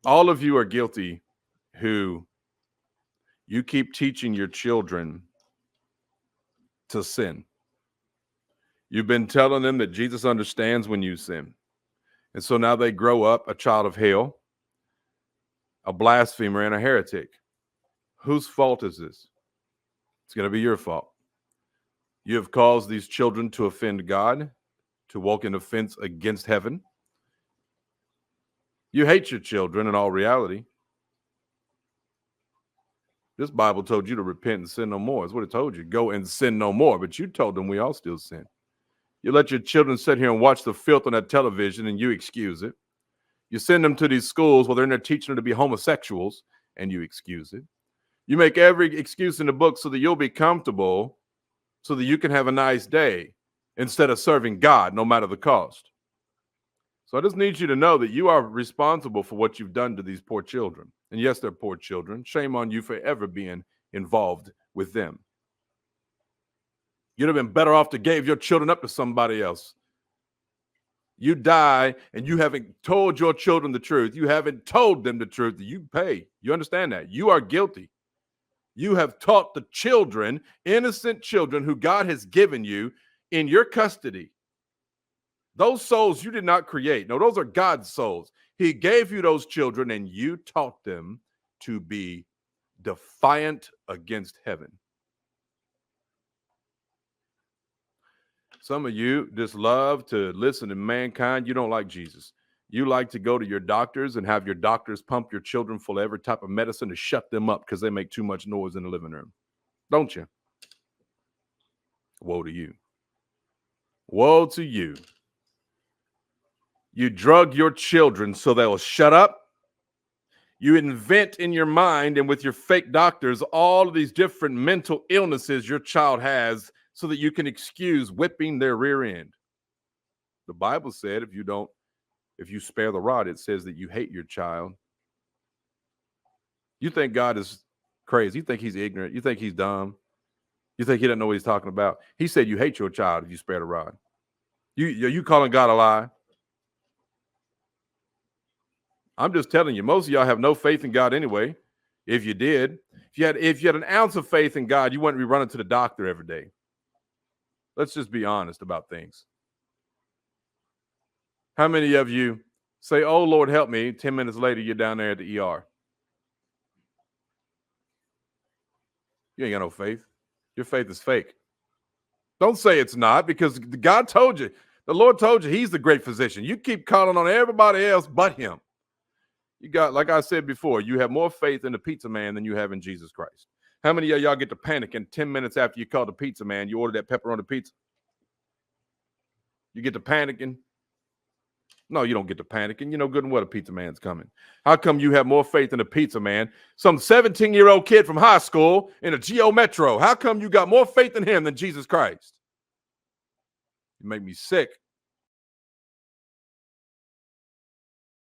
All of you are guilty who you keep teaching your children to sin. You've been telling them that Jesus understands when you sin. And so now they grow up a child of hell, a blasphemer, and a heretic. Whose fault is this? It's going to be your fault. You have caused these children to offend God, to walk in offense against heaven. You hate your children in all reality. This Bible told you to repent and sin no more. That's what it told you. Go and sin no more. But you told them we all still sin. You let your children sit here and watch the filth on that television and you excuse it. You send them to these schools where they're in there teaching them to be homosexuals and you excuse it. You make every excuse in the book so that you'll be comfortable, so that you can have a nice day instead of serving God, no matter the cost. So I just need you to know that you are responsible for what you've done to these poor children. And yes, they're poor children. Shame on you for ever being involved with them. You'd have been better off to give your children up to somebody else. You die and you haven't told your children the truth. You haven't told them the truth. You pay. You understand that? You are guilty. You have taught the children, innocent children who God has given you in your custody. Those souls you did not create. No, those are God's souls. He gave you those children and you taught them to be defiant against heaven. Some of you just love to listen to mankind. You don't like Jesus. You like to go to your doctors and have your doctors pump your children full of every type of medicine to shut them up because they make too much noise in the living room. Don't you? Woe to you. Woe to you. You drug your children so they'll shut up. You invent in your mind and with your fake doctors all of these different mental illnesses your child has so that you can excuse whipping their rear end. The Bible said if you spare the rod, it says that you hate your child. You think God is crazy. You think he's ignorant. You think he's dumb. You think he doesn't know what he's talking about. He said you hate your child if you spare the rod. You calling God a lie? I'm just telling you, most of y'all have no faith in God anyway. If you did, if you had an ounce of faith in God, you wouldn't be running to the doctor every day. Let's just be honest about things. How many of you say, oh, Lord, help me? 10 minutes later, you're down there at the ER. You ain't got no faith. Your faith is fake. Don't say it's not, because God told you. The Lord told you he's the great physician. You keep calling on everybody else but him. You got, like I said before, you have more faith in the pizza man than you have in Jesus Christ. How many of y'all get to panicking 10 minutes after you call the pizza man, you order that pepperoni pizza? You get to panicking? No, you don't get to panicking. You know good and well the pizza man's coming. How come you have more faith in the pizza man? Some 17-year-old kid from high school in a Geo Metro. How come you got more faith in him than Jesus Christ? You make me sick.